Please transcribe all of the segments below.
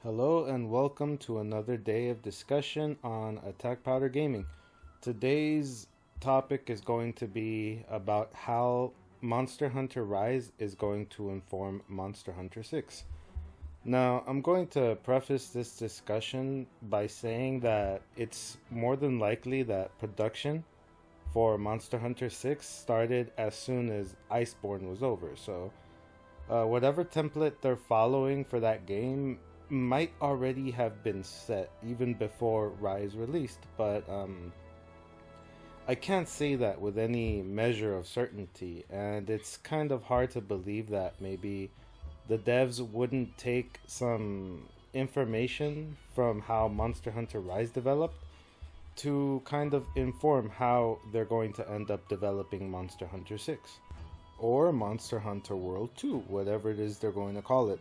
Hello and welcome to another day of discussion on Attack Powder Gaming. Today's topic is going to be about how Monster Hunter Rise is going to inform Monster Hunter 6. Now, I'm going to preface this discussion by saying that it's more than likely that production for Monster Hunter 6 started as soon as Iceborne was over. So, whatever template they're following for that game might already have been set even before Rise released, but I can't say that with any measure of certainty, and it's kind of hard to believe that maybe the devs wouldn't take some information from how Monster Hunter Rise developed to kind of inform how they're going to end up developing Monster Hunter 6 or Monster Hunter World 2, whatever it is they're going to call it.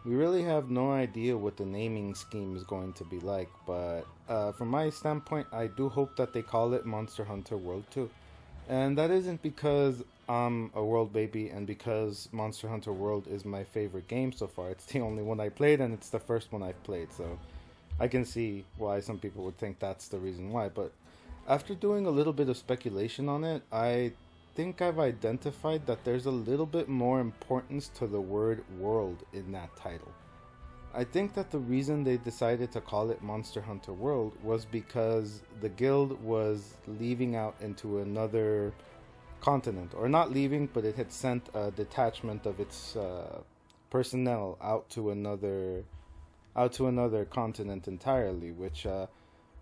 We really have no idea what the naming scheme is going to be like, but from my standpoint, I do hope that they call it Monster Hunter World 2. And that isn't because I'm a world baby and because Monster Hunter World is my favorite game so far. It's the only one I played and it's the first one I've played, so I can see why some people would think that's the reason why. But after doing a little bit of speculation on it, I think I've identified that there's a little bit more importance to the word world in that title. I think that the reason they decided to call it Monster Hunter World was because the guild was leaving out into another continent, or not leaving, but it had sent a detachment of its personnel out to another continent entirely, which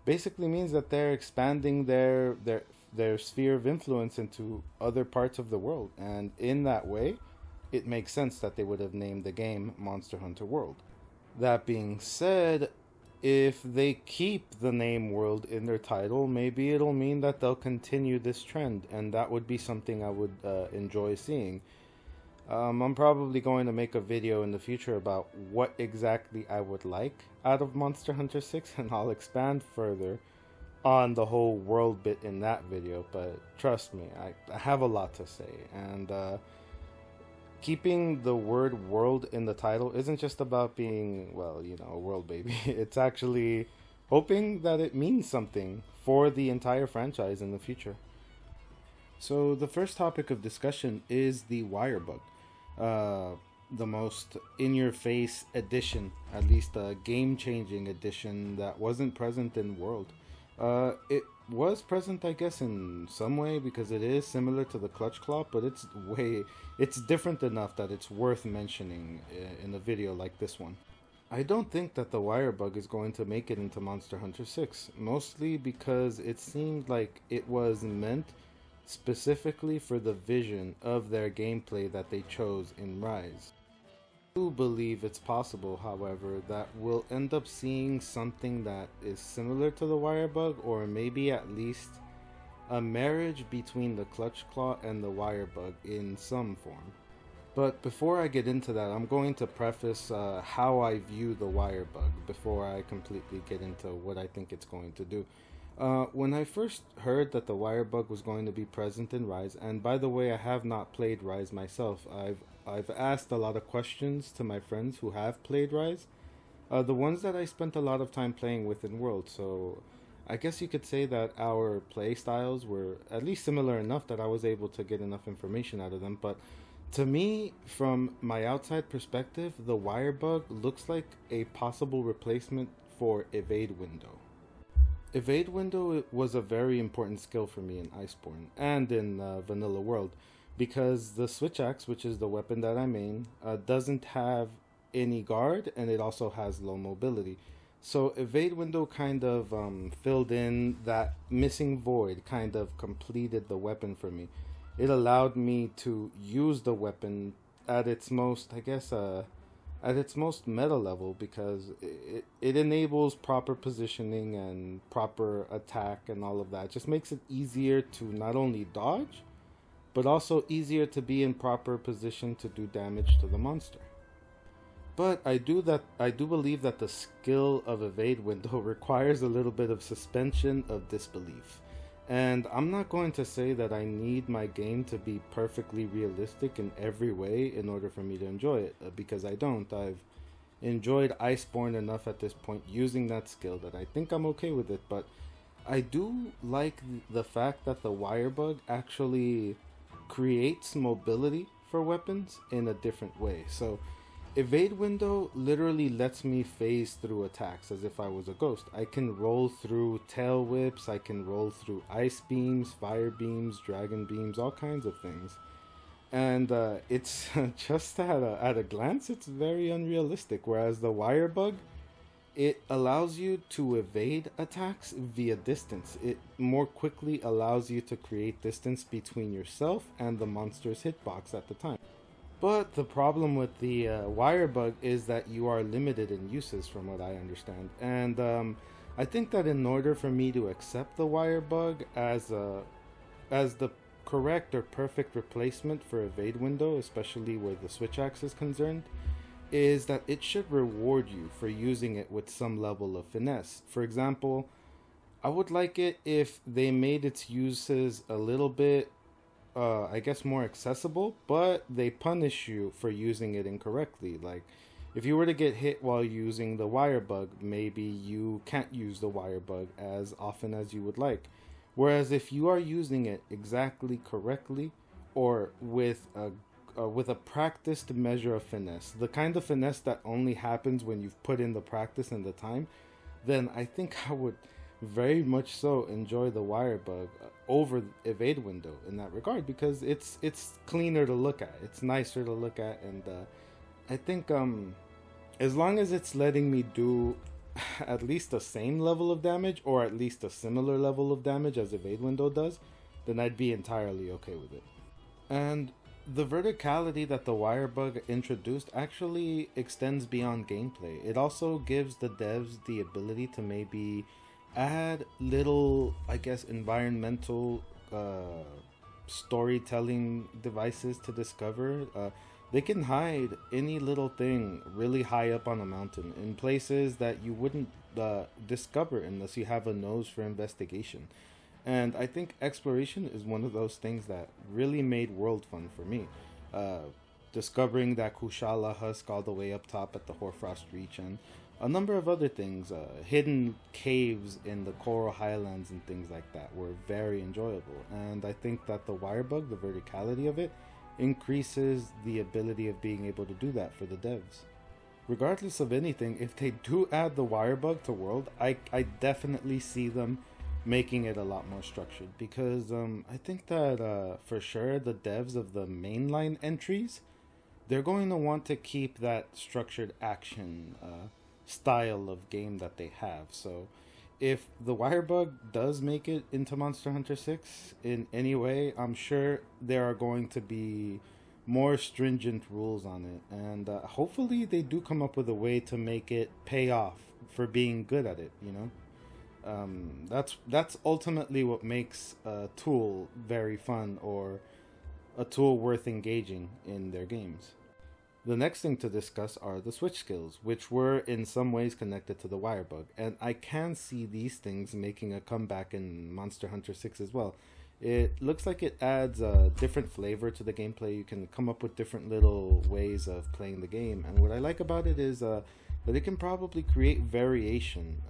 basically means that they're expanding their sphere of influence into other parts of the world, and in that way, it makes sense that they would have named the game Monster Hunter World. That being said, if they keep the name World in their title, maybe it'll mean that they'll continue this trend, and that would be something I would enjoy seeing. I'm probably going to make a video in the future about what exactly I would like out of Monster Hunter 6, and I'll expand further on the whole world bit in that video, but trust me, I have a lot to say, and keeping the word world in the title isn't just about being, well, a world baby. It's actually hoping that it means something for the entire franchise in the future. So the first topic of discussion is the wire bug. The most in-your-face addition, at least a game-changing addition that wasn't present in World. It was present, I guess, in some way because it is similar to the clutch claw, but it's different enough that it's worth mentioning in a video like this one. I don't think that the wire bug is going to make it into Monster Hunter 6, mostly because it seemed like it was meant specifically for the vision of their gameplay that they chose in Rise. I do believe it's possible, however, that we'll end up seeing something that is similar to the wire bug, or maybe at least a marriage between the clutch claw and the wire bug in some form. But before I get into that, I'm going to preface how I view the wire bug before I completely get into what I think it's going to do. When I first heard that the wire bug was going to be present in Rise, and by the way, I have not played Rise myself. I've asked a lot of questions to my friends who have played Rise, the ones that I spent a lot of time playing with in World. So I guess you could say that our play styles were at least similar enough that I was able to get enough information out of them. But to me, from my outside perspective, the wire bug looks like a possible replacement for evade window. Evade window was a very important skill for me in Iceborne and in Vanilla World, because the switch axe, which is the weapon that I main, doesn't have any guard, and it also has low mobility. So evade window kind of filled in that missing void, kind of completed the weapon for me. It allowed me to use the weapon at its most, I guess, at its most meta level, because it enables proper positioning and proper attack and all of that. It just makes it easier to not only dodge, but also easier to be in proper position to do damage to the monster. But I do believe that the skill of evade window requires a little bit of suspension of disbelief. And I'm not going to say that I need my game to be perfectly realistic in every way in order for me to enjoy it, because I don't. I've enjoyed Iceborne enough at this point using that skill that I think I'm okay with it. But I do like the fact that the wire bug actually creates mobility for weapons in a different way. So evade window literally lets me phase through attacks as if I was a ghost. I can roll through tail whips, I can roll through ice beams, fire beams, dragon beams, all kinds of things. And it's just at a glance, it's very unrealistic. Whereas the wire bug, it allows you to evade attacks via distance. It more quickly allows you to create distance between yourself and the monster's hitbox at the time. But the problem with the wire bug is that you are limited in uses, from what I understand. And I think that in order for me to accept the wire bug as the correct or perfect replacement for evade window, especially where the switch axe is concerned, is that it should reward you for using it with some level of finesse. For example, I would like it if they made its uses a little bit, I guess, more accessible, but they punish you for using it incorrectly. Like, if you were to get hit while using the wire bug, maybe you can't use the wire bug as often as you would like. Whereas if you are using it exactly correctly, or with a practiced measure of finesse, the kind of finesse that only happens when you've put in the practice and the time, then I think I would very much so enjoy the wire bug over evade window in that regard, because it's cleaner to look at, it's nicer to look at, and I think as long as it's letting me do at least the same level of damage, or at least a similar level of damage as evade window does, then I'd be entirely okay with it. And the verticality that the wire bug introduced actually extends beyond gameplay. It also gives the devs the ability to maybe add little, I guess, environmental storytelling devices to discover. They can hide any little thing really high up on a mountain in places that you wouldn't discover unless you have a nose for investigation. And I think exploration is one of those things that really made world fun for me. Discovering that Kushala husk all the way up top at the Hoarfrost Reach, and a number of other things, hidden caves in the Coral Highlands and things like that, were very enjoyable. And I think that the wire bug, the verticality of it, increases the ability of being able to do that for the devs. Regardless of anything, if they do add the wire bug to world, I definitely see them making it a lot more structured, because I think that for sure the devs of the mainline entries, they're going to want to keep that structured action style of game that they have. So if the wire bug does make it into Monster Hunter 6 in any way, I'm sure there are going to be more stringent rules on it, and hopefully they do come up with a way to make it pay off for being good at it, you know. That's ultimately what makes a tool very fun, or a tool worth engaging in their games. The next thing to discuss are the switch skills, which were in some ways connected to the wire bug, and I can see these things making a comeback in Monster Hunter 6 as well. It looks like it adds a different flavor to the gameplay. You can come up with different little ways of playing the game, and what I like about it is that it can probably create variation.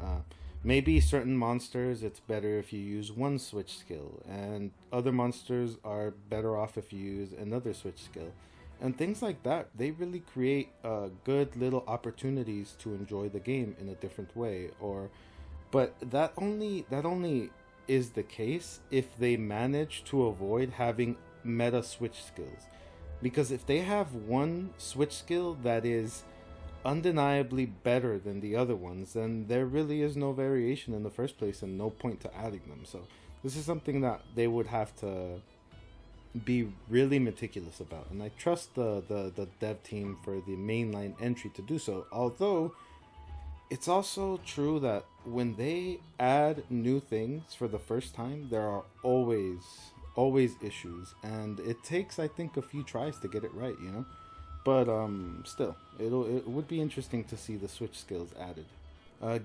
Maybe certain monsters, it's better if you use one switch skill, and other monsters are better off if you use another switch skill. And things like that, they really create good little opportunities to enjoy the game in a different way. But that only is the case if they manage to avoid having meta switch skills. Because if they have one switch skill that is undeniably better than the other ones, then there really is no variation in the first place and no point to adding them. So this is something that they would have to be really meticulous about, and I trust the dev team for the mainline entry to do so. Although it's also true that when they add new things for the first time, there are always issues, and it takes, I think, a few tries to get it right, you know. But still, it would be interesting to see the switch skills added.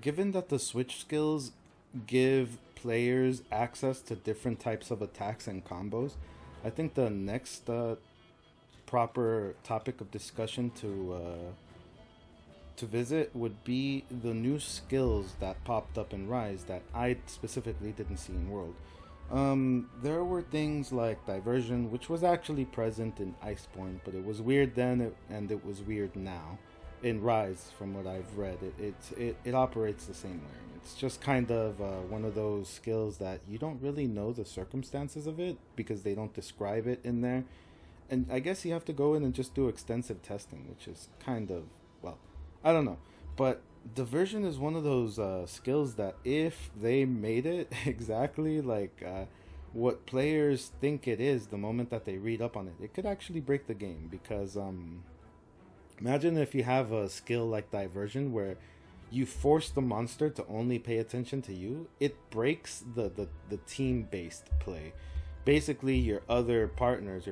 Given that the switch skills give players access to different types of attacks and combos, I think the next proper topic of discussion to visit would be the new skills that popped up in Rise that I specifically didn't see in World. There were things like diversion, which was actually present in Iceborne, but it was weird then, and it was weird now. In Rise, from what I've read, it operates the same way. It's just kind of one of those skills that you don't really know the circumstances of it because they don't describe it in there, and I guess you have to go in and just do extensive testing, which is kind of, well, I don't know, but diversion is one of those skills that if they made it exactly like what players think it is the moment that they read up on it, it could actually break the game because imagine if you have a skill like diversion where you force the monster to only pay attention to you. It breaks the team based play. Basically your partners,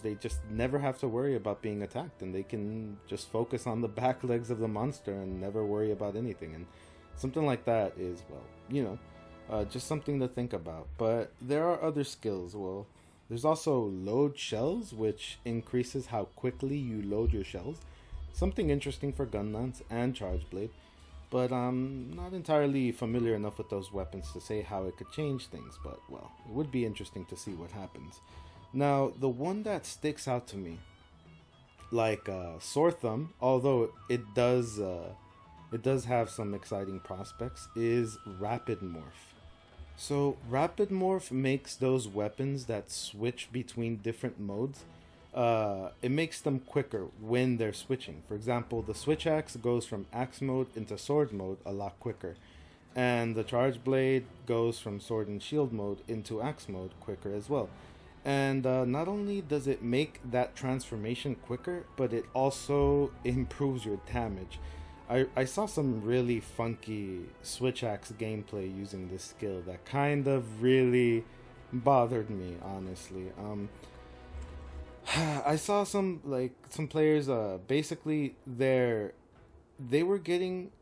they just never have to worry about being attacked, and they can just focus on the back legs of the monster and never worry about anything. And something like that is, well, just something to think about. But there are other skills. Well, there's also load shells, which increases how quickly you load your shells. Something interesting for gun lance and charge blade, but I'm not entirely familiar enough with those weapons to say how it could change things, but, well, it would be interesting to see what happens. Now, the one that sticks out to me, like Sore Thumb, although it does have some exciting prospects, is Rapid Morph. So, Rapid Morph makes those weapons that switch between different modes, it makes them quicker when they're switching. For example, the switch axe goes from axe mode into sword mode a lot quicker, and the charge blade goes from sword and shield mode into axe mode quicker as well. And not only does it make that transformation quicker, but it also improves your damage. I saw some really funky switch axe gameplay using this skill that kind of really bothered me, honestly. I saw some players basically they were getting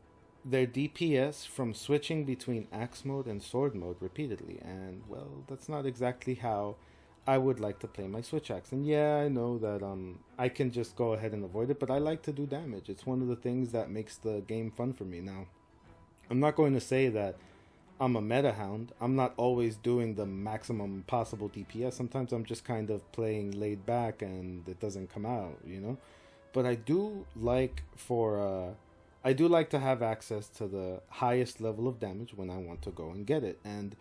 their DPS from switching between axe mode and sword mode repeatedly, and, well, that's not exactly how I would like to play my switch axe. And yeah, I know that I can just go ahead and avoid it, but I like to do damage. It's one of the things that makes the game fun for me. Now, I'm not going to say that I'm a meta hound. I'm not always doing the maximum possible DPS. Sometimes I'm just kind of playing laid back and it doesn't come out, But I do like to have access to the highest level of damage when I want to go and get it. And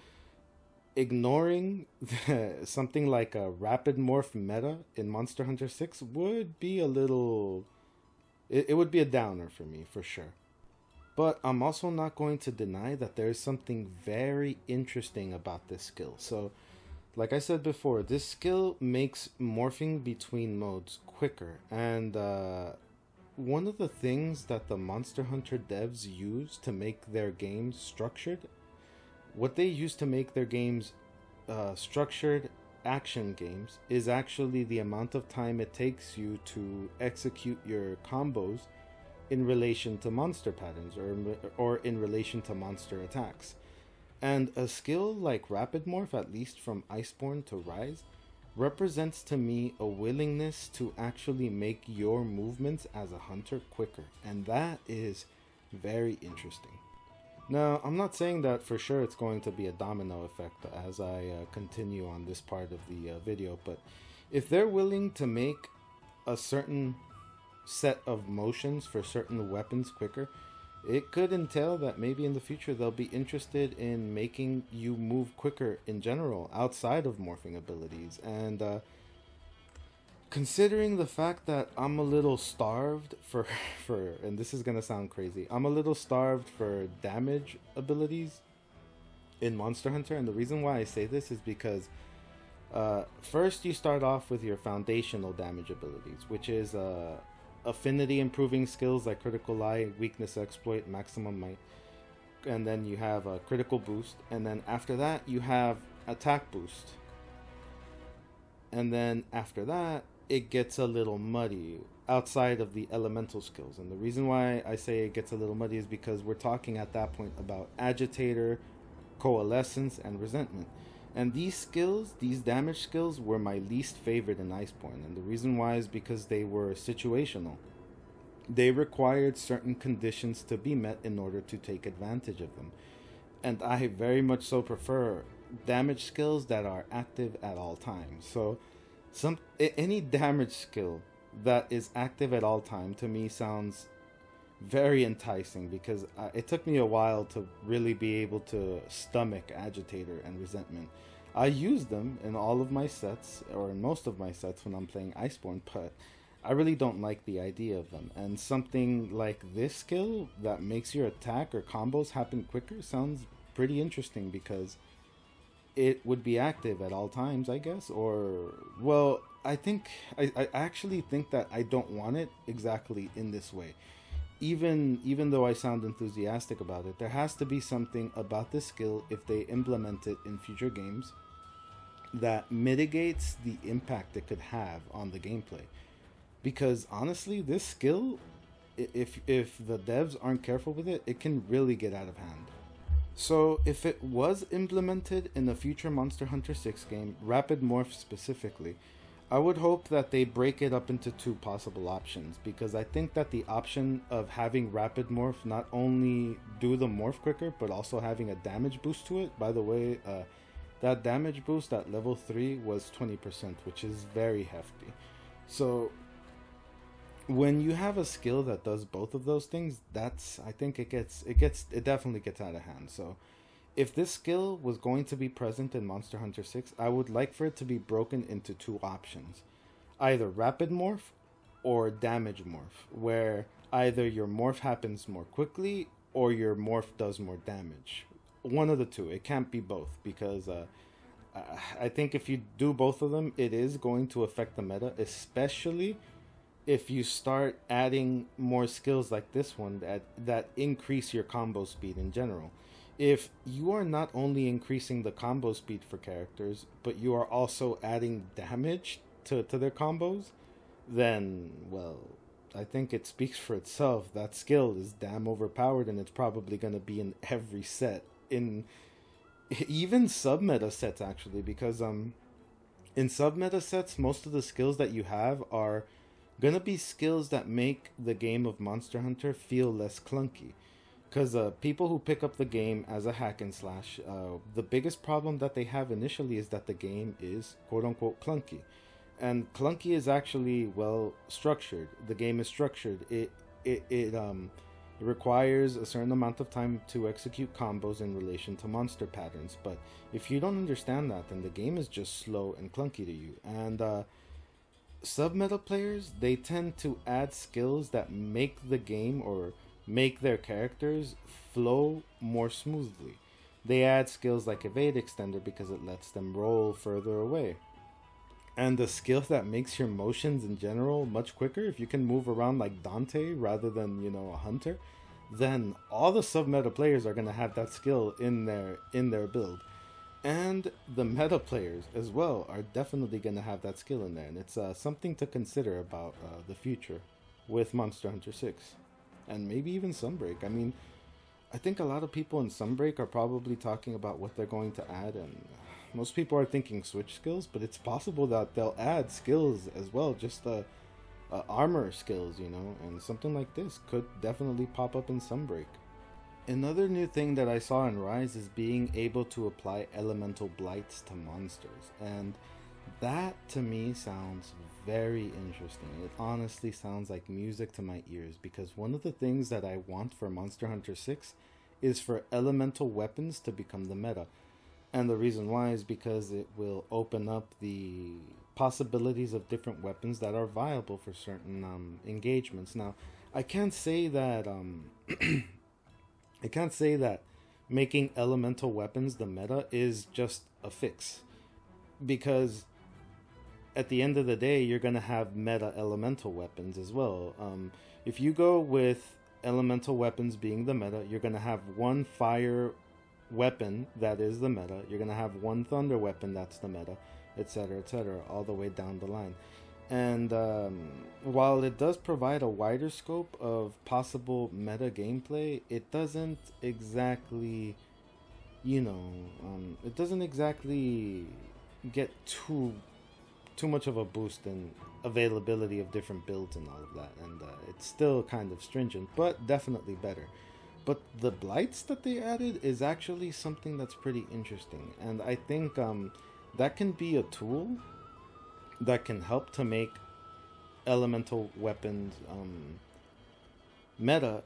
ignoring something like a Rapid Morph meta in Monster Hunter 6 would be a little... It would be a downer for me, for sure. But I'm also not going to deny that there is something very interesting about this skill. So, like I said before, this skill makes morphing between modes quicker. And one of the things that the Monster Hunter devs use to make their games structured, what they use to make their games structured action games, is actually the amount of time it takes you to execute your combos in relation to monster patterns or in relation to monster attacks. And a skill like Rapid Morph, at least from Iceborne to Rise, represents to me a willingness to actually make your movements as a hunter quicker, and that is very interesting. Now, I'm not saying that for sure it's going to be a domino effect as I continue on this part of the video, but if they're willing to make a certain set of motions for certain weapons quicker, it could entail that maybe in the future they'll be interested in making you move quicker in general outside of morphing abilities. And considering the fact that I'm a little starved for and this is gonna sound crazy, I'm a little starved for damage abilities in Monster Hunter, and the reason why I say this is because first you start off with your foundational damage abilities, which is affinity improving skills like Critical Eye, Weakness Exploit, Maximum Might, and then you have a Critical Boost, and then after that you have Attack Boost, and then after that it gets a little muddy outside of the elemental skills. And the reason why I say it gets a little muddy is because we're talking at that point about Agitator, Coalescence, and Resentment. And these skills, these damage skills, were my least favorite in Iceborne. And the reason why is because they were situational. They required certain conditions to be met in order to take advantage of them. And I very much so prefer damage skills that are active at all times. So any damage skill that is active at all time to me sounds very enticing, because it took me a while to really be able to stomach agitator and resentment. I use them in all of my sets, or in most of my sets when I'm playing Iceborne, but I really don't like the idea of them. And something like this skill that makes your attack or combos happen quicker sounds pretty interesting, because it would be active at all times, I guess. Or, well, I actually think that I don't want it exactly in this way. Even though I sound enthusiastic about it, there has to be something about this skill, if they implement it in future games, that mitigates the impact it could have on the gameplay. Because honestly, this skill, if the devs aren't careful with it, it can really get out of hand. So, if it was implemented in a future Monster Hunter 6 game, Rapid Morph specifically, I would hope that they break it up into two possible options, because I think that the option of having Rapid Morph not only do the morph quicker, but also having a damage boost to it. By the way, that damage boost at level 3 was 20%, which is very hefty. So, when you have a skill that does both of those things, that's, I think it definitely gets out of hand. So if this skill was going to be present in Monster Hunter 6, I would like for it to be broken into two options. Either rapid morph or damage morph, where either your morph happens more quickly or your morph does more damage. One of the two. It can't be both, because I think if you do both of them, it is going to affect the meta, especially if you start adding more skills like this one that increase your combo speed in general. If you are not only increasing the combo speed for characters, but you are also adding damage to their combos, then, well, I think it speaks for itself. That skill is damn overpowered, and it's probably going to be in every set, in even sub-meta sets, actually, because in sub-meta sets, most of the skills that you have are gonna be skills that make the game of Monster Hunter feel less clunky. Because people who pick up the game as a hack and slash, the biggest problem that they have initially is that the game is quote unquote clunky. And clunky is actually well structured. The game is structured. It requires a certain amount of time to execute combos in relation to monster patterns. But if you don't understand that, then the game is just slow and clunky to you. And sub-meta players, they tend to add skills that make the game, or make their characters, flow more smoothly. They add skills like Evade Extender because it lets them roll further away. And the skill that makes your motions in general much quicker, if you can move around like Dante rather than, a hunter, then all the sub-meta players are going to have that skill in their build. And the meta players as well are definitely going to have that skill in there. And it's something to consider about the future with Monster Hunter 6. And maybe even Sunbreak. I mean, I think a lot of people in Sunbreak are probably talking about what they're going to add. And most people are thinking switch skills. But it's possible that they'll add skills as well. Just armor skills, And something like this could definitely pop up in Sunbreak. Another new thing that I saw in Rise is being able to apply elemental blights to monsters, and that to me sounds very interesting. It honestly sounds like music to my ears, because one of the things that I want for Monster Hunter 6 is for elemental weapons to become the meta. And the reason why is because it will open up the possibilities of different weapons that are viable for certain engagements. Now, I can't say that I can't say that making elemental weapons the meta is just a fix, because at the end of the day, you're going to have meta elemental weapons as well. If you go with elemental weapons being the meta, you're going to have one fire weapon that is the meta, you're going to have one thunder weapon that's the meta, etc., all the way down the line. And while it does provide a wider scope of possible meta gameplay, it doesn't exactly, it doesn't exactly get too too much of a boost in availability of different builds and all of that, and it's still kind of stringent, but definitely better. But the blights that they added is actually something that's pretty interesting, and I think that can be a tool that can help to make elemental weapons meta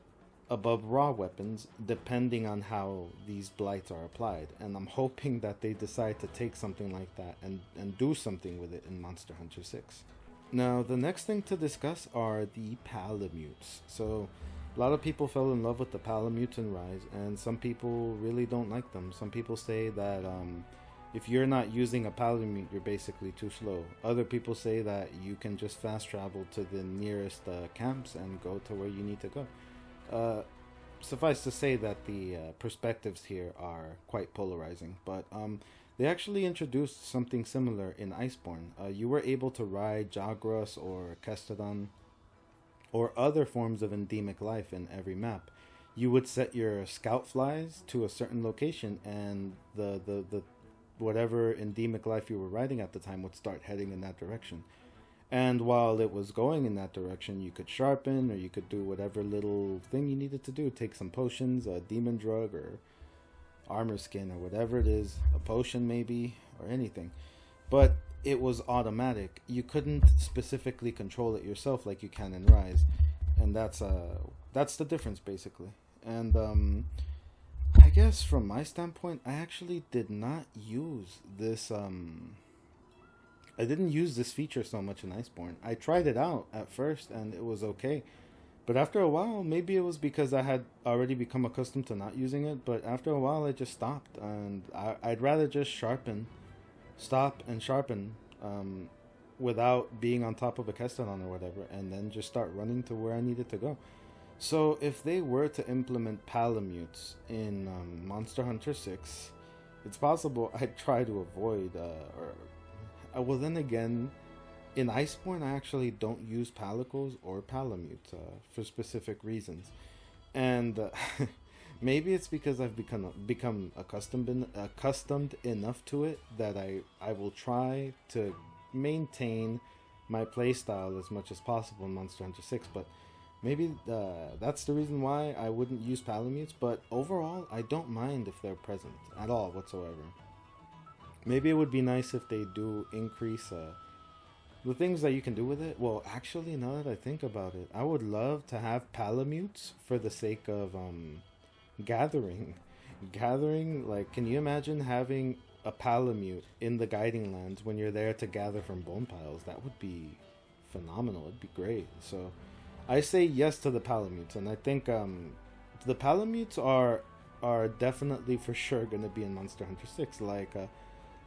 above raw weapons, depending on how these blights are applied. And I'm hoping that they decide to take something like that and do something with it in Monster Hunter 6. Now, the next thing to discuss are the Palamutes. So, a lot of people fell in love with the Palamutes in Rise, and some people really don't like them. Some people say that if you're not using a Palamute, you're basically too slow. Other people say that you can just fast travel to the nearest camps and go to where you need to go. Suffice to say that the perspectives here are quite polarizing, but they actually introduced something similar in Iceborne. You were able to ride Jagras or Kestodon or other forms of endemic life in every map. You would set your scout flies to a certain location, and the whatever endemic life you were riding at the time would start heading in that direction. And while it was going in that direction, you could sharpen, or you could do whatever little thing you needed to do. Take some potions, a demon drug, or armor skin, or whatever it is. A potion maybe, or anything. But it was automatic. You couldn't specifically control it yourself like you can in Rise. And that's the difference, basically. And I guess from my standpoint, I actually did not use this... I didn't use this feature so much in Iceborne. I tried it out at first and it was okay. But after a while, maybe it was because I had already become accustomed to not using it, but after a while I just stopped. And I'd rather just stop and sharpen without being on top of a Kestodon or whatever, and then just start running to where I needed to go. So if they were to implement Palamutes in Monster Hunter 6, it's possible I'd try to avoid well, then again, in Iceborne, I actually don't use Palicles or Palamutes for specific reasons. And maybe it's because I've become accustomed enough to it that I will try to maintain my playstyle as much as possible in Monster Hunter 6. But maybe that's the reason why I wouldn't use Palamutes. But overall, I don't mind if they're present at all whatsoever. Maybe it would be nice if they do increase the things that you can do with it. Well, actually, now that I think about it, I would love to have Palamutes for the sake of gathering. Like, can you imagine having a Palamute in the Guiding Lands when you're there to gather from bone piles? That would be phenomenal. It'd be great. So, I say yes to the Palamutes, and I think the Palamutes are definitely for sure going to be in Monster Hunter 6.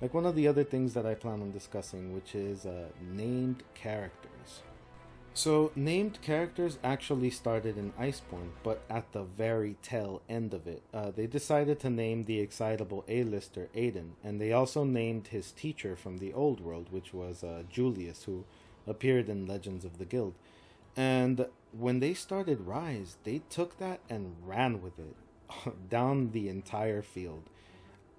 Like one of the other things that I plan on discussing, which is named characters. So, named characters actually started in Iceborne, but at the very tail end of it. They decided to name the excitable A-lister Aiden, and they also named his teacher from the old world, which was Julius, who appeared in Legends of the Guild. And when they started Rise, they took that and ran with it down the entire field.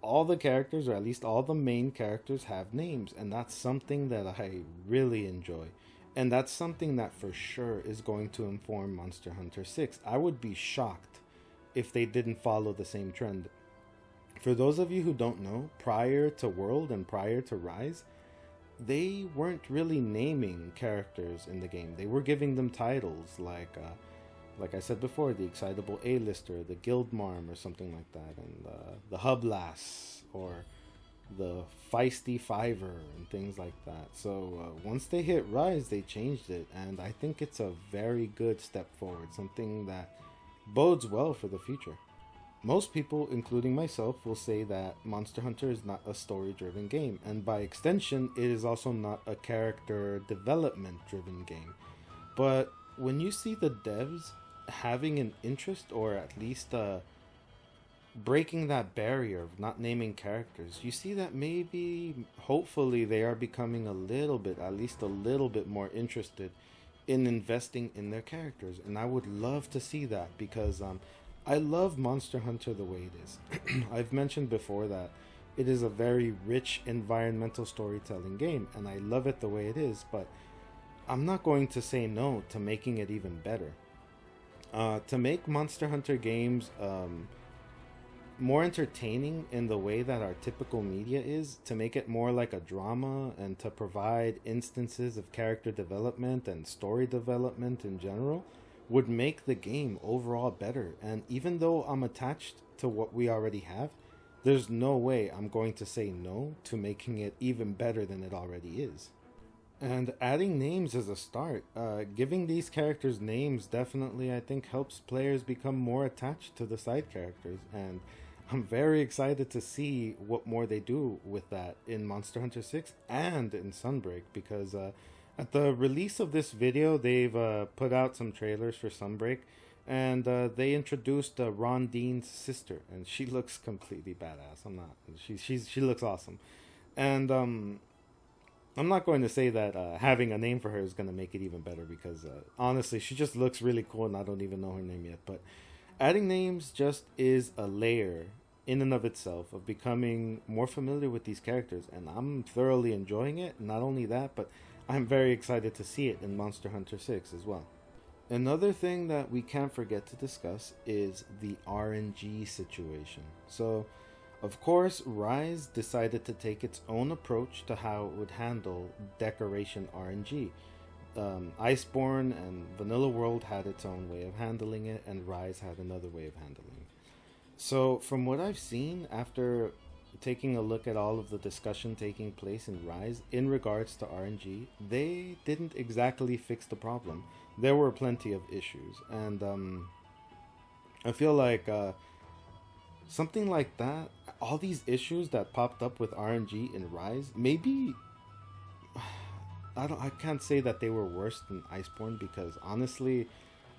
All the characters, or at least all the main characters, have names, and that's something that I really enjoy. And that's something that for sure is going to inform Monster Hunter 6. I would be shocked if they didn't follow the same trend. For those of you who don't know, prior to World and prior to Rise, they weren't really naming characters in the game. They were giving them titles like I said before, the excitable A-lister, the guild marm or something like that, and the hub lass or the feisty fiver and things like that. So once they hit Rise, they changed it, and I think it's a very good step forward, something that bodes well for the future. Most people, including myself, will say that Monster Hunter is not a story-driven game, and by extension, it is also not a character development-driven game. But when you see the devs having an interest, or at least breaking that barrier of not naming characters, you see that maybe, hopefully, they are becoming at least a little bit more interested in investing in their characters. And I would love to see that, because I love Monster Hunter the way it is. I've mentioned before that it is a very rich environmental storytelling game, and I love it the way it is, but I'm not going to say no to making it even better. To make Monster Hunter games more entertaining in the way that our typical media is, to make it more like a drama, and to provide instances of character development and story development in general, would make the game overall better. And even though I'm attached to what we already have, there's no way I'm going to say no to making it even better than it already is. And adding names is a start. Giving these characters names definitely, I think, helps players become more attached to the side characters. And I'm very excited to see what more they do with that in Monster Hunter 6 and in Sunbreak, because at the release of this video, they've put out some trailers for Sunbreak, and they introduced Rondine's sister, and she looks completely badass. I'm not. She looks awesome, and I'm not going to say that having a name for her is going to make it even better, because honestly, she just looks really cool and I don't even know her name yet. But adding names just is a layer in and of itself of becoming more familiar with these characters, and I'm thoroughly enjoying it. Not only that, but I'm very excited to see it in Monster Hunter 6 as well. Another thing that we can't forget to discuss is the RNG situation. So, of course, Rise decided to take its own approach to how it would handle decoration RNG. Iceborne and Vanilla World had its own way of handling it, and Rise had another way of handling it. So, from what I've seen after taking a look at all of the discussion taking place in Rise in regards to RNG, they didn't exactly fix the problem. There were plenty of issues, and I feel like something like that, all these issues that popped up with RNG in Rise, maybe I can't say that they were worse than Iceborne, because honestly,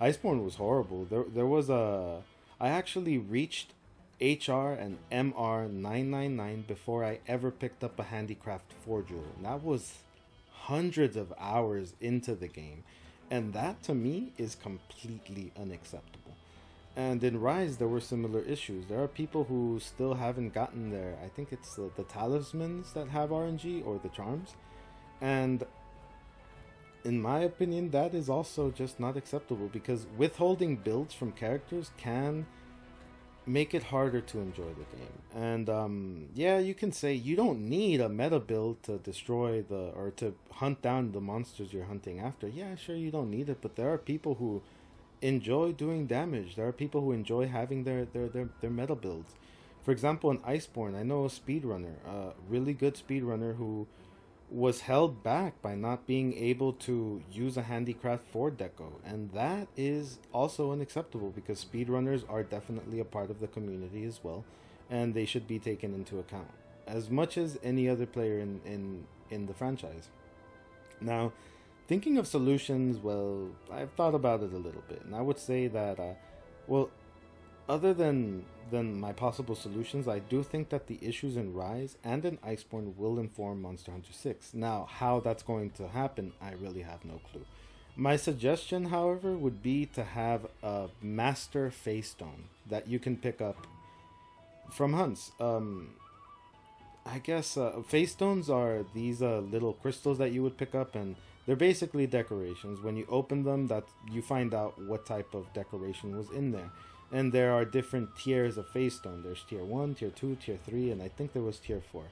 Iceborne was horrible. There was I actually reached HR and MR 999 before I ever picked up a Handicraft 4 Jewel. And that was hundreds of hours into the game, and that to me is completely unacceptable. And in Rise, there were similar issues. There are people who still haven't gotten there. I think it's the talismans that have RNG, or the charms. And in my opinion, that is also just not acceptable, because withholding builds from characters can make it harder to enjoy the game. And yeah, you can say you don't need a meta build to destroy or to hunt down the monsters you're hunting after. Yeah, sure, you don't need it, but there are people who enjoy doing damage. There are people who enjoy having their meta builds. For example, in Iceborne, I know a speedrunner, a really good speedrunner, who was held back by not being able to use a Handicraft 4 deco, and that is also unacceptable, because speedrunners are definitely a part of the community as well, and they should be taken into account as much as any other player in the franchise. Now, thinking of solutions, well, I've thought about it a little bit, and I would say that, well, other than my possible solutions, I do think that the issues in Rise and in Iceborne will inform Monster Hunter 6. Now, how that's going to happen, I really have no clue. My suggestion, however, would be to have a Master Face Stone that you can pick up from hunts. I guess face stones are these little crystals that you would pick up, and they're basically decorations. When you open them, that you find out what type of decoration was in there. And there are different tiers of face stone. There's tier 1, tier 2, tier 3, and I think there was tier 4.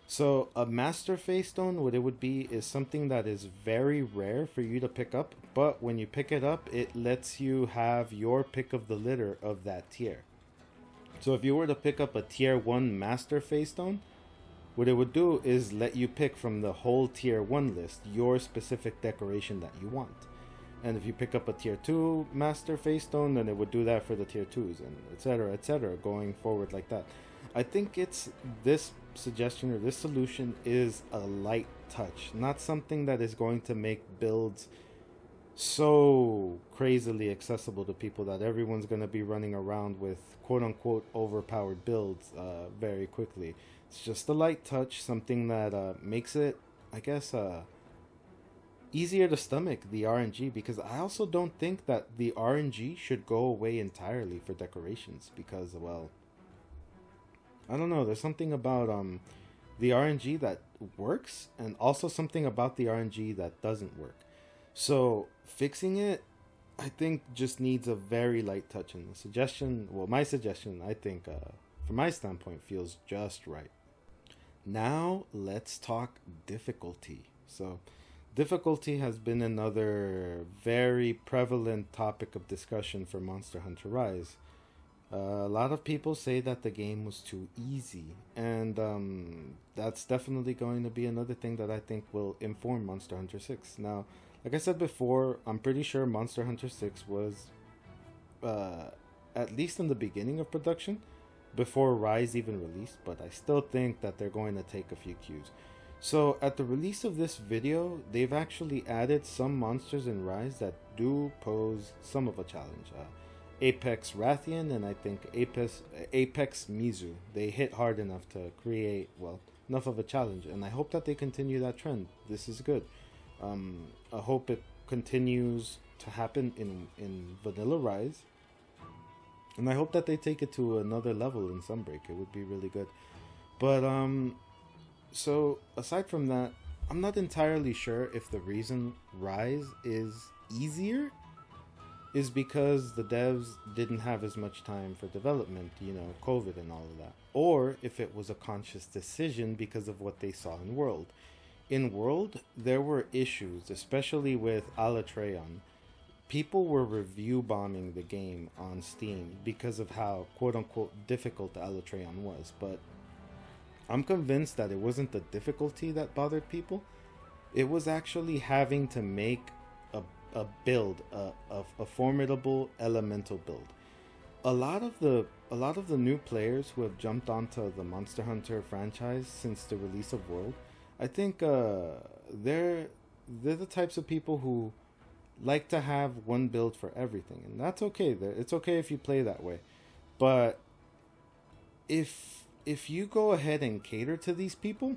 So a master face stone, what it would be, is something that is very rare for you to pick up, but when you pick it up, it lets you have your pick of the litter of that tier. So if you were to pick up a tier 1 master face stone, what it would do is let you pick from the whole tier 1 list your specific decoration that you want. And if you pick up a tier 2 master face stone, then it would do that for the tier 2s, and etc., going forward like that. I think it's this suggestion, or this solution, is a light touch, not something that is going to make builds so crazily accessible to people that everyone's going to be running around with quote-unquote overpowered builds very quickly. It's just a light touch, something that makes it, I guess, easier to stomach the RNG, because I also don't think that the RNG should go away entirely for decorations, because, well, I don't know. There's something about the RNG that works, and also something about the RNG that doesn't work. So fixing it, I think, just needs a very light touch. And the suggestion, well, my suggestion, I think, from my standpoint, feels just right. Now let's talk difficulty. So, difficulty has been another very prevalent topic of discussion for Monster Hunter Rise. A lot of people say that the game was too easy, and that's definitely going to be another thing that I think will inform Monster Hunter 6. Now, like I said before, I'm pretty sure Monster Hunter 6 was, uh, at least in the beginning of production, before Rise even released, but I still think that they're going to take a few cues. So, at the release of this video, they've actually added some monsters in Rise that do pose some of a challenge. Apex Rathian and I think Apex Mizu. They hit hard enough to create, well, enough of a challenge, and I hope that they continue that trend. This is good. I hope it continues to happen in Vanilla Rise, and I hope that they take it to another level in Sunbreak. It would be really good. But so aside from that, I'm not entirely sure if the reason Rise is easier is because the devs didn't have as much time for development, COVID and all of that, or if it was a conscious decision because of what they saw in World. In World, there were issues, especially with Alatreon. People were review bombing the game on Steam because of how quote unquote difficult Alatreon was, but I'm convinced that it wasn't the difficulty that bothered people. It was actually having to make a build, a formidable elemental build. A lot of the new players who have jumped onto the Monster Hunter franchise since the release of World, I think they're the types of people who like to have one build for everything, and that's okay. It's okay if you play that way, but if you go ahead and cater to these people,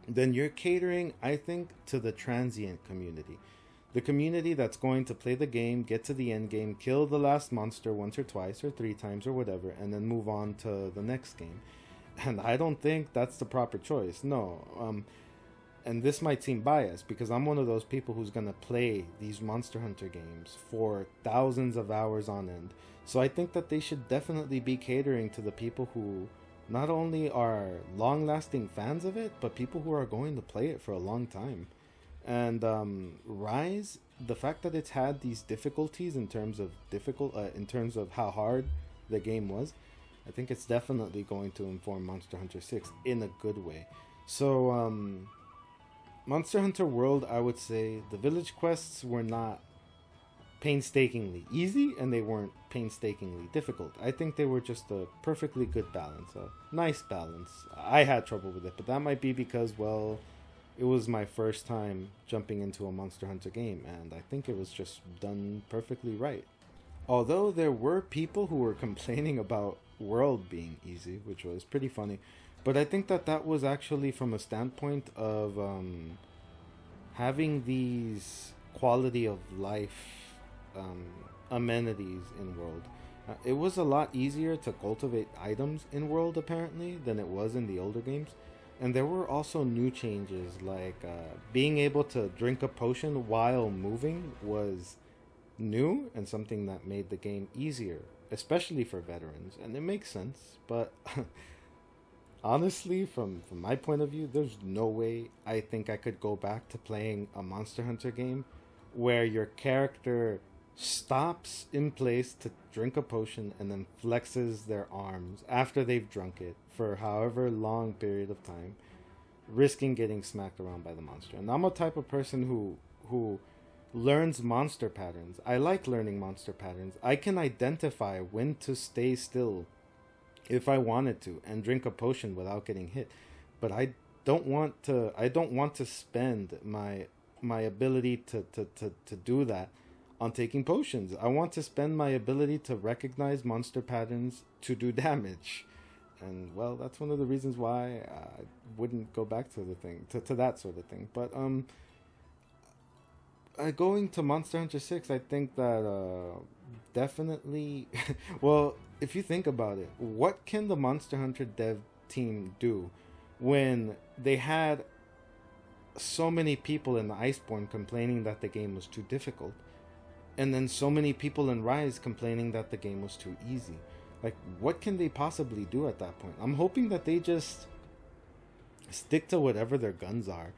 then you're catering, I think, to the transient community. The community that's going to play the game, get to the end game, kill the last monster once or twice or three times or whatever, and then move on to the next game. And I don't think that's the proper choice. No. And this might seem biased because I'm one of those people who's going to play these Monster Hunter games for thousands of hours on end. So I think that they should definitely be catering to the people who not only are long-lasting fans of it, but people who are going to play it for a long time. And Rise, the fact that it's had these difficulties in terms of how hard the game was, I think it's definitely going to inform Monster Hunter 6 in a good way. So Monster Hunter World, I would say the village quests were not painstakingly easy and they weren't painstakingly difficult. I think they were just a perfectly good balance, a nice balance. I had trouble with it, but that might be because, well, it was my first time jumping into a Monster Hunter game, and I think it was just done perfectly right. Although there were people who were complaining about World being easy, which was pretty funny, but I think that was actually from a standpoint of having these quality of life amenities in World. It was a lot easier to cultivate items in World, apparently, than it was in the older games. And there were also new changes, like being able to drink a potion while moving was new and something that made the game easier, especially for veterans. And it makes sense, but honestly, from my point of view, there's no way I think I could go back to playing a Monster Hunter game where your character stops in place to drink a potion and then flexes their arms after they've drunk it for however long period of time, risking getting smacked around by the monster. And I'm a type of person who learns monster patterns. I like learning monster patterns. I can identify when to stay still if I wanted to and drink a potion without getting hit. But I don't want to spend my ability to do that on taking potions. I want to spend my ability to recognize monster patterns to do damage. And well, that's one of the reasons why I wouldn't go back to the thing, to that sort of thing. But going to Monster Hunter 6, I think that definitely well, if you think about it, what can the Monster Hunter dev team do when they had so many people in the Iceborne complaining that the game was too difficult, and then so many people in Rise complaining that the game was too easy? Like, what can they possibly do at that point? I'm hoping that they just stick to whatever their guns are.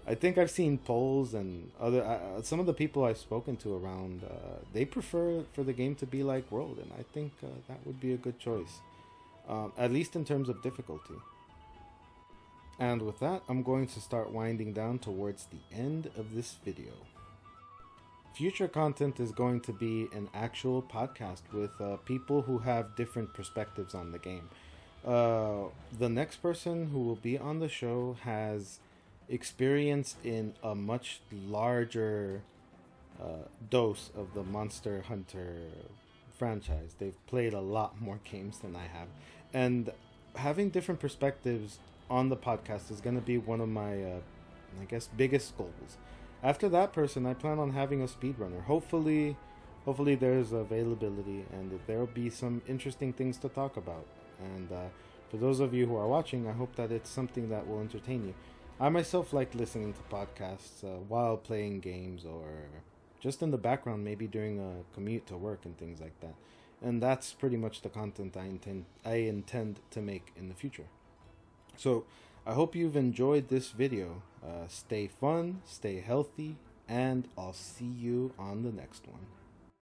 I think I've seen polls and other some of the people I've spoken to around. They prefer for the game to be like World, and I think that would be a good choice, at least in terms of difficulty. And with that, I'm going to start winding down towards the end of this video. Future content is going to be an actual podcast with people who have different perspectives on the game. The next person who will be on the show has experience in a much larger dose of the Monster Hunter franchise. They've played a lot more games than I have, and having different perspectives on the podcast is going to be one of my I guess biggest goals. After that person, I plan on having a speedrunner. Hopefully there's availability and there will be some interesting things to talk about. And for those of you who are watching, I hope that it's something that will entertain you. I myself like listening to podcasts while playing games, or just in the background, maybe during a commute to work and things like that. And that's pretty much the content I intend to make in the future. So I hope you've enjoyed this video. Stay fun, stay healthy, and I'll see you on the next one.